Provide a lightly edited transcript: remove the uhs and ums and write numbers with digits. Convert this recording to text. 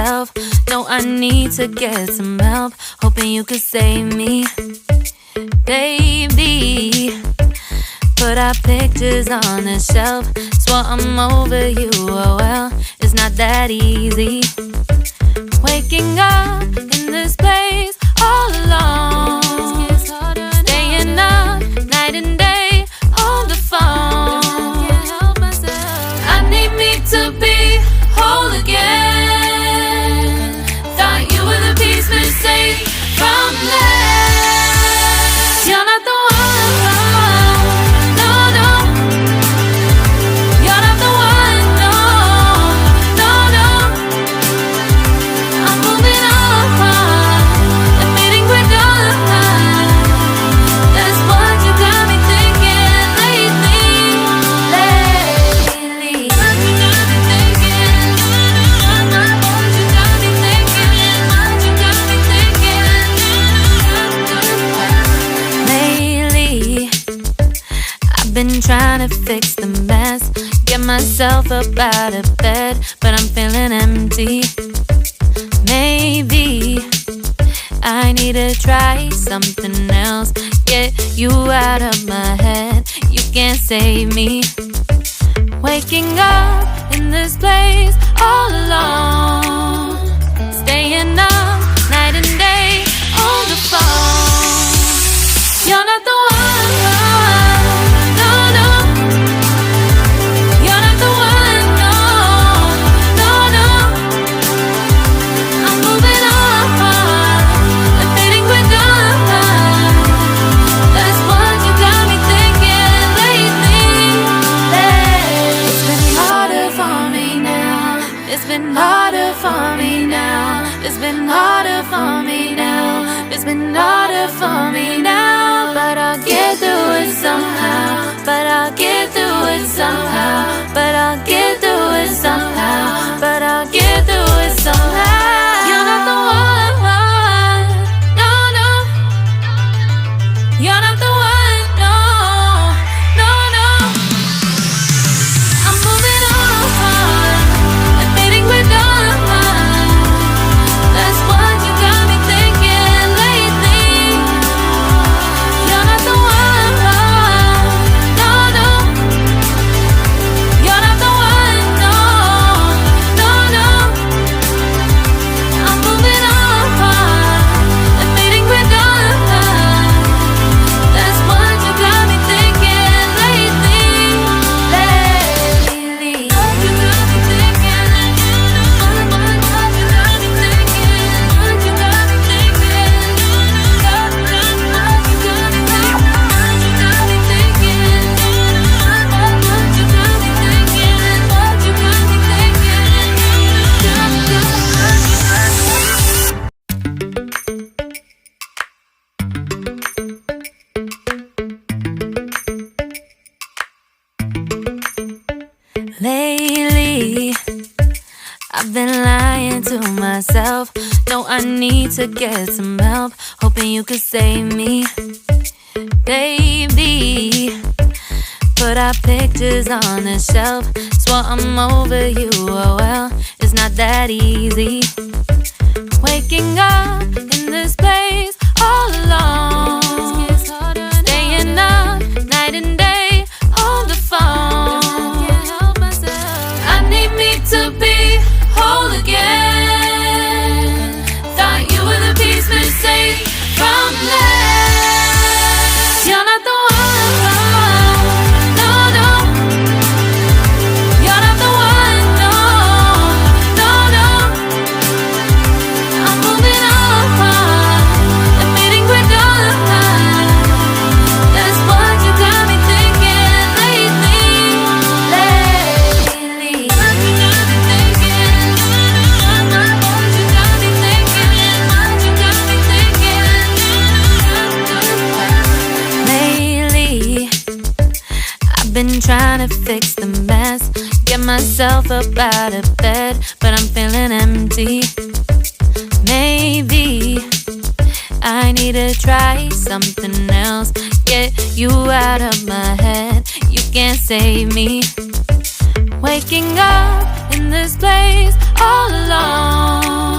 myself. No, I need to get some help. Hoping you could save me, baby. Put our pictures on the shelf. Swore I'm over you, oh well, it's not that easy. Waking up in this place all alone, staying up night and day on the phone. I need me to be whole again. Thought you were the piece missing from left. You're not the one. Been trying to fix the mess, get myself up out of bed, but I'm feeling empty. Maybe I need to try something else, get you out of my head. You can't save me. Waking up in this place all alone, staying up night and day on the phone. You're not the one. It's been harder for me now. It's been harder for me now. It's been harder for me now. But I'll get through it somehow. But I'll get through it somehow. But I'll get through it somehow. But I'll get through it somehow. You're not the one. No, no. You're not the one. No, no, no. I'm moving on. That's what you got me thinking lately. You're not the one. No, no. You're not the one. No, no, no. I'm moving on. Admitting we're done. That's what you got me thinking lately. What you got me thinking. Lately, I've been lying to myself. No, I need to get some help. Hoping you could save me, baby. Put our pictures on the shelf. Swore I'm over you, oh well, it's not that easy. Waking up in this place all alone, staying up night and day on the phone. I need me to be whole again. Thought you were the piece missing from left. You're not the one. No, no. You're not the one. No, no, no. I'm moving on. Admitting we're done. That's what you got me thinking lately. What you got me thinking. What you got me thinking. What you got me thinking. Lately, I've been trying to fix the mess, get myself up out of bed, but I'm feeling empty. Maybe I need to try something else, get you out of my head. You can't save me. Waking up in this place all alone.